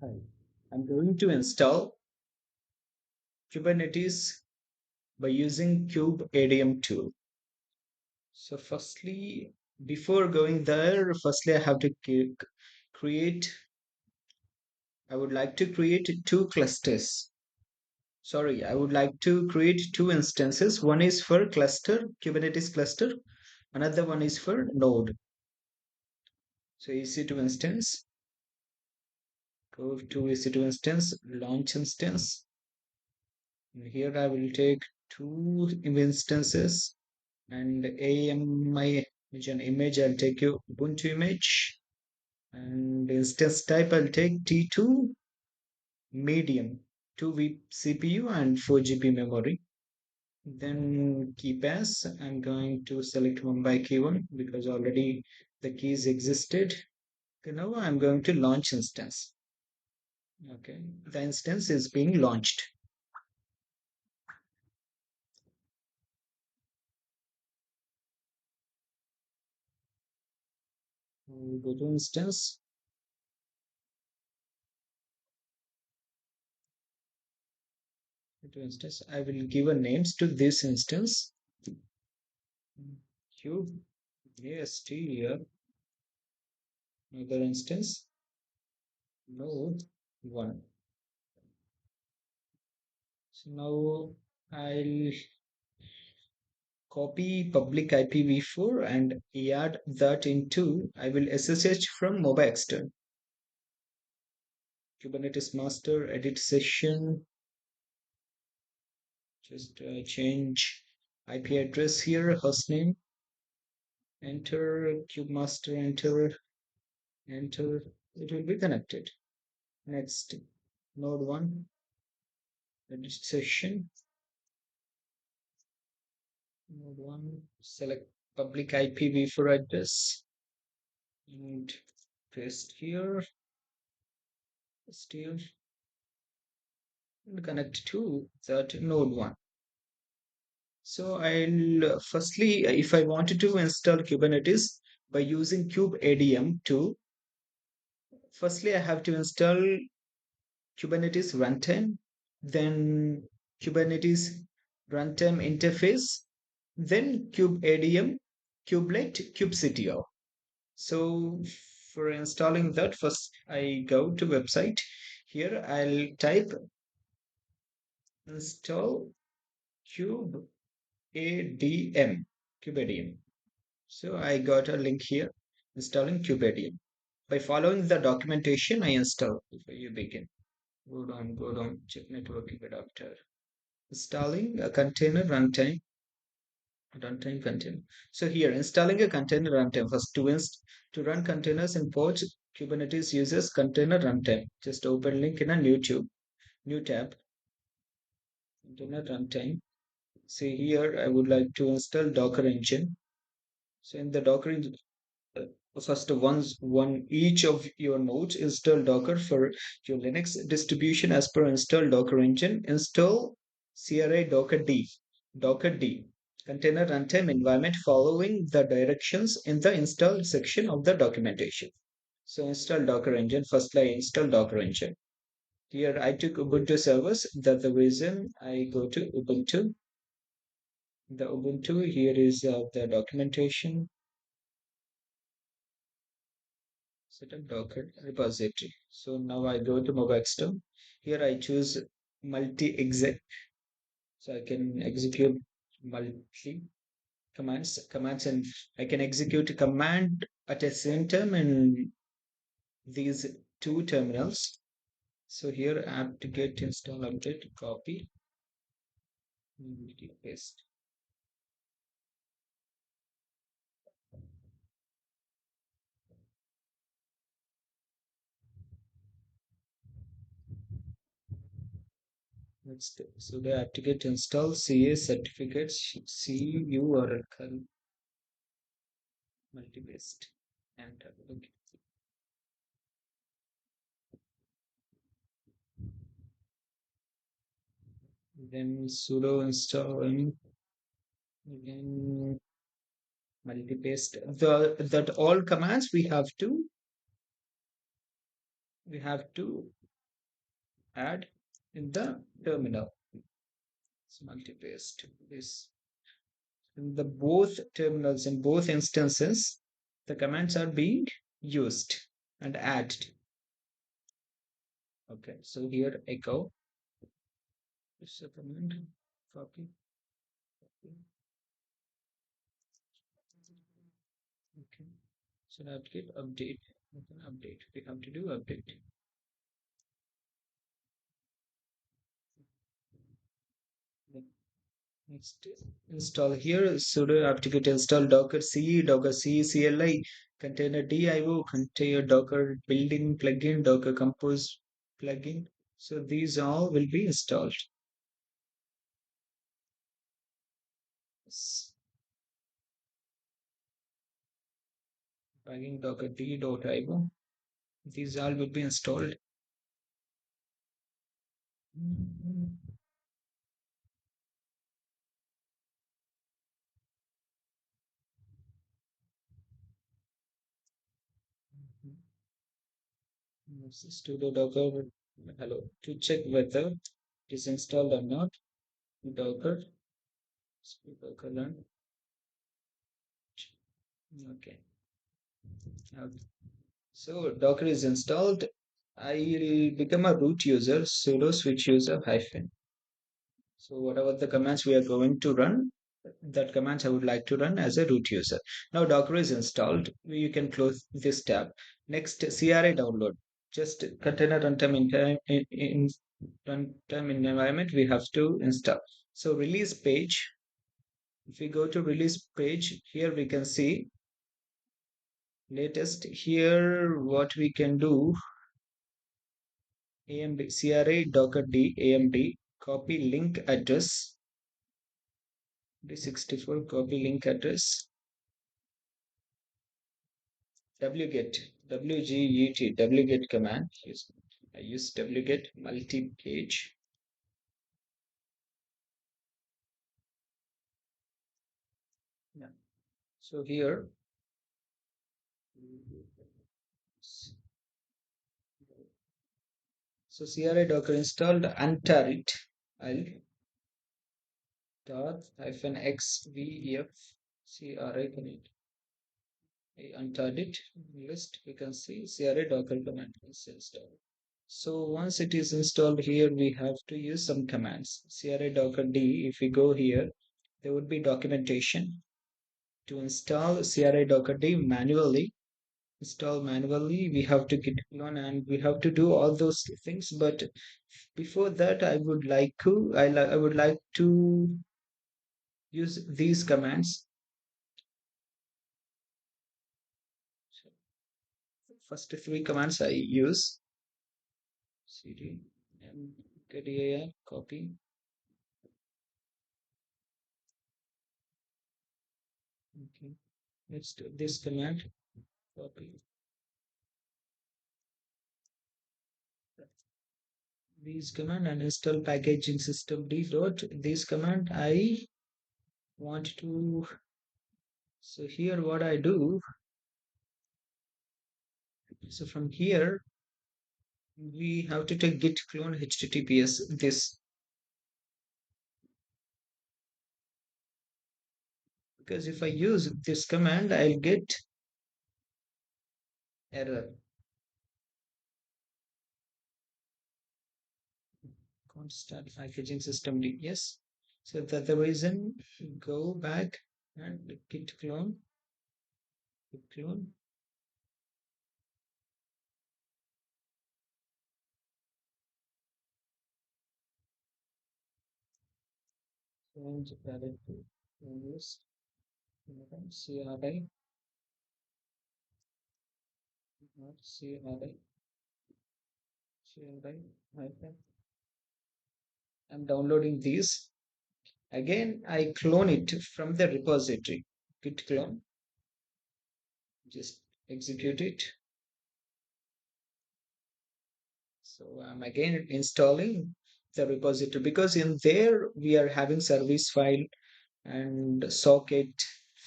Hi. I'm going to install Kubernetes by using kubeadm tool. So firstly, before going there, firstly I have to create, I would like to create two clusters. Sorry, I would like to create two instances. One is for cluster, Kubernetes cluster. Another one is for node. So EC2 instance, go to EC2 instance, launch instance. And here I will take two instances and AMI image I'll take you Ubuntu image and instance type I'll take T2 medium 2 CPU and 4 GB memory. Then key pass I'm going to select one by key one because already the keys existed. Okay, now I'm going to launch instance. Okay, the instance is being launched. We'll go to instance. To instance, I will give a names to this instance. Cube AST here. Another instance, node 1. So now I'll copy public IPv4 and add that into, I will SSH from mobile extern. Kubernetes master, edit session, just change IP address here, hostname, enter, kubemaster, enter, it will be connected. Next, node 1, edit session, node 1, select public IPv4 address and paste here, paste and connect to that node 1. So I'll firstly, if I wanted to install Kubernetes by using kubeadm tool, firstly I have to install Kubernetes runtime, then Kubernetes runtime interface, then kubeadm, kubelet, kubectl. So for installing that, first I go to website. Here I'll type install kubeadm, kubeadm. So I got a link here installing kubeadm. By following the documentation, I install before you begin. Go down, check networking adapter. Installing a container runtime container. So here, installing a container runtime. First, to run containers in Pod, Kubernetes uses container runtime. Just open link in a new tab, container runtime. See here, I would like to install Docker engine. So in the Docker engine, first one each of your nodes install Docker for your Linux distribution as per install Docker engine. Install CRI Docker D container runtime environment following the directions in the install section of the documentation. So install Docker engine. First I install Docker engine. Here I took Ubuntu servers. That's the reason I go to Ubuntu. The Ubuntu here is the documentation. Set up Docker repository. So now I go to mobile external. Here I choose multi-exec. So I can execute multi commands, and I can execute a command at the same time in these two terminals. So here apt-get install update, copy, paste. Next, so the apt-get install CA certificates CU Oracle multi-paste. Enter. Okay. Then sudo install again multi-paste. That all commands we have to add in the terminal. It's multi-paste this in the both terminals in both instances. The commands are being used and added. Okay, so here echo is a command. Copy, copy. Okay, so now to get update. Okay, update. We have to do update. Next, install here sudo apt-get install docker c, docker c, cli, container dio, container docker building plugin, docker compose plugin. So these all will be installed. Yes. Plugin docker d.io. These all will be installed. Mhm. Sudo docker hello to check whether it is installed or not. Docker docker run. Okay. So Docker is installed. I become a root user, sudo switch user hyphen. So whatever the commands we are going to run, that commands I would like to run as a root user. Now Docker is installed. You can close this tab. Next, CRA download. Just container runtime in runtime environment we have to install. So release page. If we go to release page, here we can see latest. Here what we can do AMD CRA Docker D AMD copy link address D64 copy link address wget wget command I use wget multi page. Yeah. So here so CRA Docker installed untar it. I'll dot hyphen xvf CRA command. I untarred it list. We can see CRA Docker command is installed. So once it is installed here, we have to use some commands. CRA docker D, if we go here, there would be documentation to install CRA docker D manually. Install manually, we have to git clone and we have to do all those things. But before that, I would like to use these commands. So first three commands I use cd and get copy. Okay, let's do this command copy these command and install packaging system d dot this command I want to. So here what I do, so from here we have to take git clone https this, because if I use this command I'll get error. Constant packaging system d, yes. So that the reason, go back and git clone change directory use CRI not CRI CRI hyphen. I'm downloading these. Again, I clone it from the repository. Git clone. Just execute it. So I'm again installing the repository because in there we are having service file and socket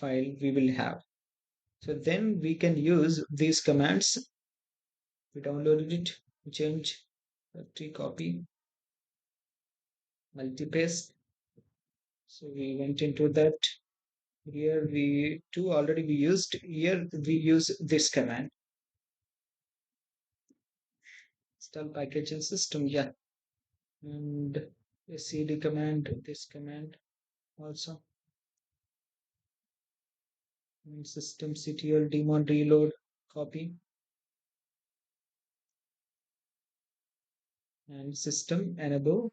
file we will have. So then we can use these commands. We downloaded it, change copy, multi-paste. So we went into that. Here we two already we used. Here we use this command. Install package and system. Yeah. And the cd command, this command also. And systemctl daemon reload, copy. And system enable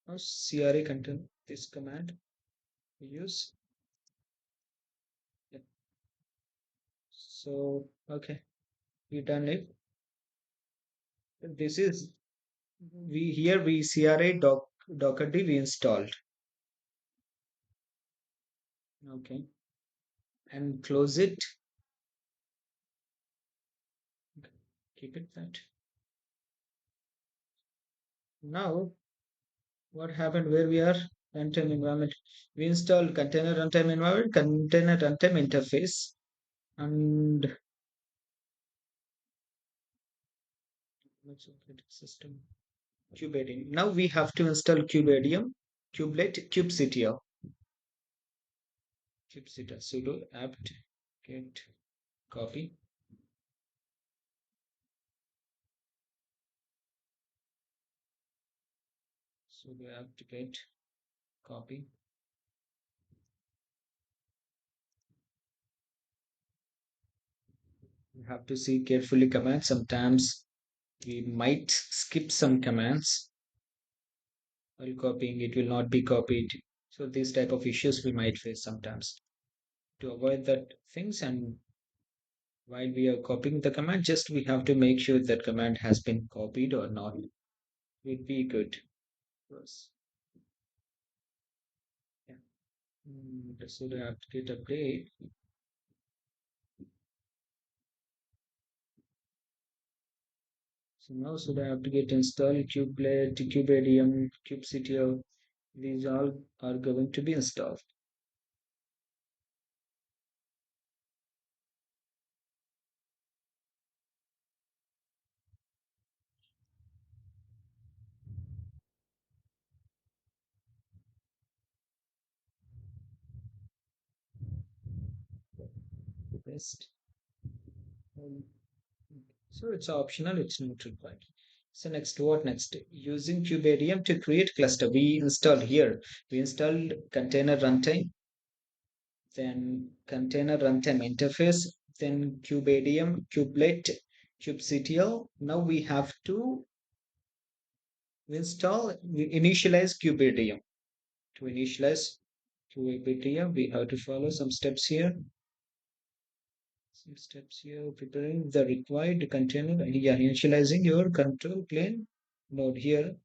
or CRA content. This command we use. Yeah. So okay, we done it. This is we here we CRA dockerd we installed. Okay, and close it. Keep it that. Now what happened where we are? Runtime environment. We installed container runtime environment, container runtime interface, and what's operating system? kubeadm. Now we have to install kubeadm, kubelet, kubectl, kubectl sudo apt get copy. Sudo apt get copy. You have to see carefully commands. Sometimes we might skip some commands while copying. It will not be copied. So these type of issues we might face sometimes. To avoid that things, and while we are copying the command, just we have to make sure that command has been copied or not. Would be good for us. Yeah. So I have to get update. So now should I have to get installed kubelet, kubeadm, kubectl. These all are going to be installed. Best. Um, so it's optional, it's not required. So next, what next? Using kubeadm to create cluster. We installed here. We installed container runtime, then container runtime interface, then kubeadm, kubelet, kubectl. Now we have to initialize kubeadm. To initialize kubeadm, we have to follow some steps here. Some steps here, preparing the required container. Yeah, initializing your control plane node here.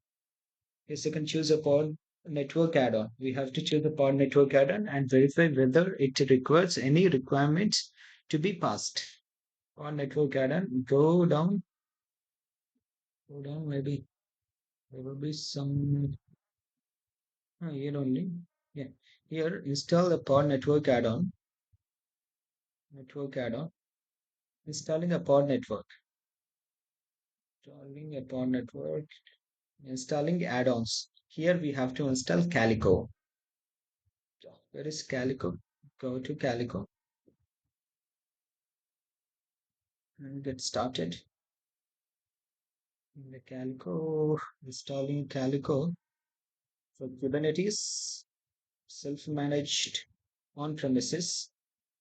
A second, choose a pod network add-on. We have to choose the pod network add-on and verify whether it requires any requirements to be passed. Pod network add-on, go down, maybe there will be some here only. Yeah, here install a pod network add-on, installing a pod network, installing a pod network, installing add-ons. Here we have to install Calico. Where is Calico? Go to Calico and get started. In the Calico, installing Calico for Kubernetes, self-managed on-premises.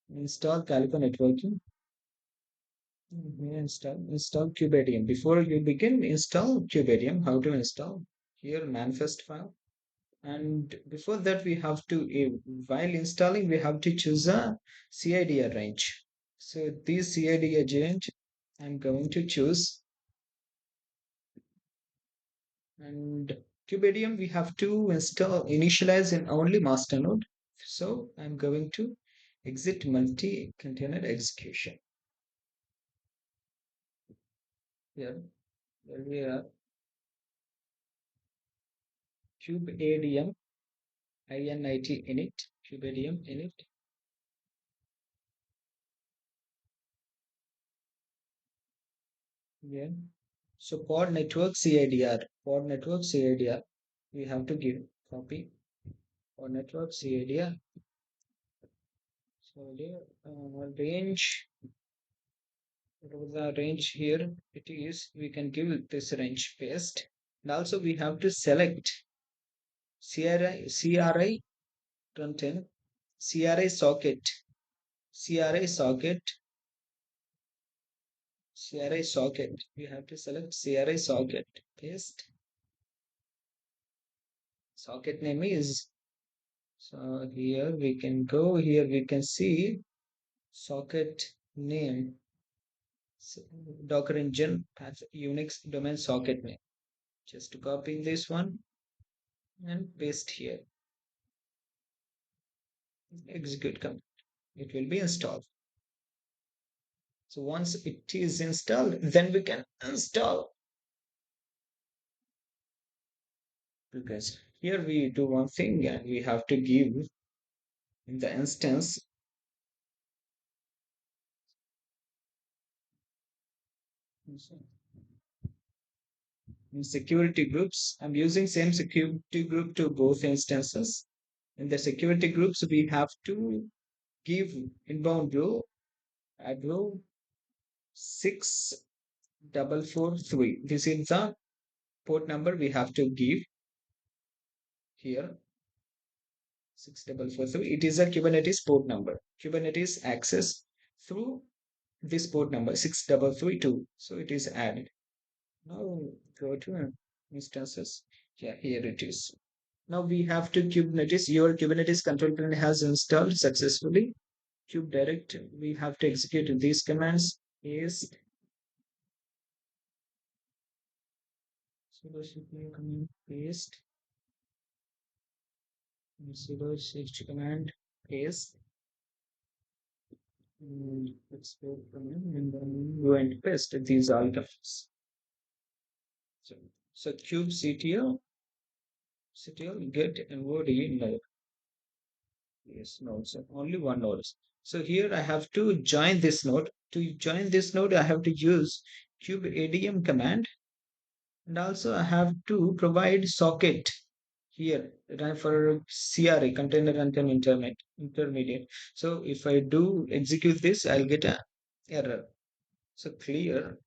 Install Calico networking. Install kubeadm. Before you begin, install kubeadm. How to install? Here, manifest file. And before that, we have to, while installing, we have to choose a CID range. So this CID agent, I'm going to choose. And kubeadm, we have to initialize in only master node. So I'm going to exit multi-container execution. Here, where we are kubeadm init init kubeadm init. Yeah. So pod network CIDR, pod network CIDR, we have to give copy pod network CIDR. So there, range, whatever the range here it is, we can give this range paste. And also we have to select CRI content, CRI socket, CRI socket, CRI socket. We have to select CRI socket, paste. Socket name is, so here we can go, here we can see socket name, Docker engine has Unix domain socket name. Just to copy this one and paste here. Execute command. It will be installed. So once it is installed, then we can install. Because here we do one thing and we have to give in the instance in security groups. I'm using same security group to both instances. In the security groups, we have to give inbound row, add row 6443. This is the port number we have to give here. 6443. It is a Kubernetes port number. Kubernetes access through this port number 6332. So it is added. Now go to instances. Yeah, here it is. Now we have to Kubernetes. Your Kubernetes control plane has installed successfully. Kubedirect. We have to execute these commands. Is sudo cp command paste. Sudo ch command paste. Let's go command and then go and paste these all commands. So kubectl get node node. Yes, node. So only one node. So here I have to join this node. To join this node, I have to use kubeadm command, and also I have to provide socket here run for CRA container runtime intermediate. So if I do execute this, I'll get a error. So clear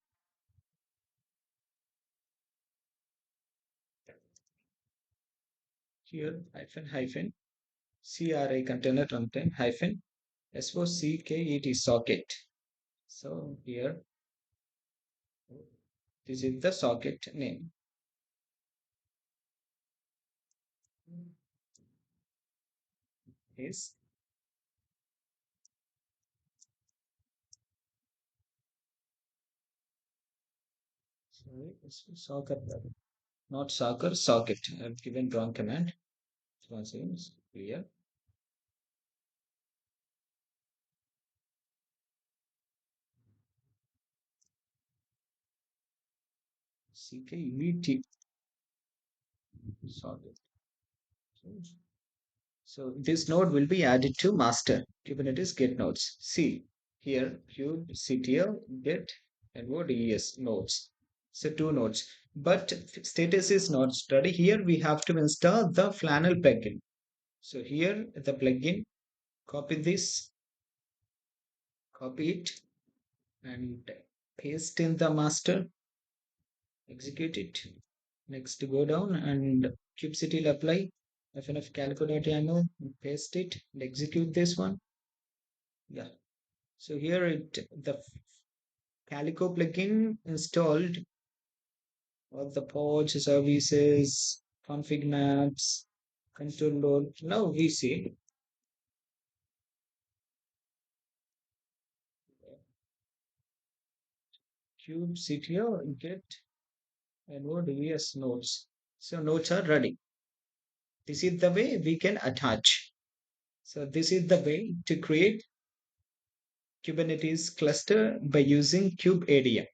here hyphen CRA container runtime hyphen SOCKET socket. So here this is the socket name. Is sorry, it's soccer, not soccer, socket. I've given wrong command. Once again, it's clear. CKET socket. So this node will be added to master Kubernetes get nodes. See here, kubectl get and what es nodes. So two nodes. But status is not study. Here we have to install the flannel plugin. So here the plugin, copy this, copy it, and paste in the master. Execute it. Next, go down and kubectl apply fnf calico.yaml, paste it, and execute this one. Yeah. So here the Calico plugin installed all the pods, services, config maps, control load. Now we see kubectl get and node vs nodes. So nodes are ready. This is the way we can attach. So this is the way to create Kubernetes cluster by using kubeadm.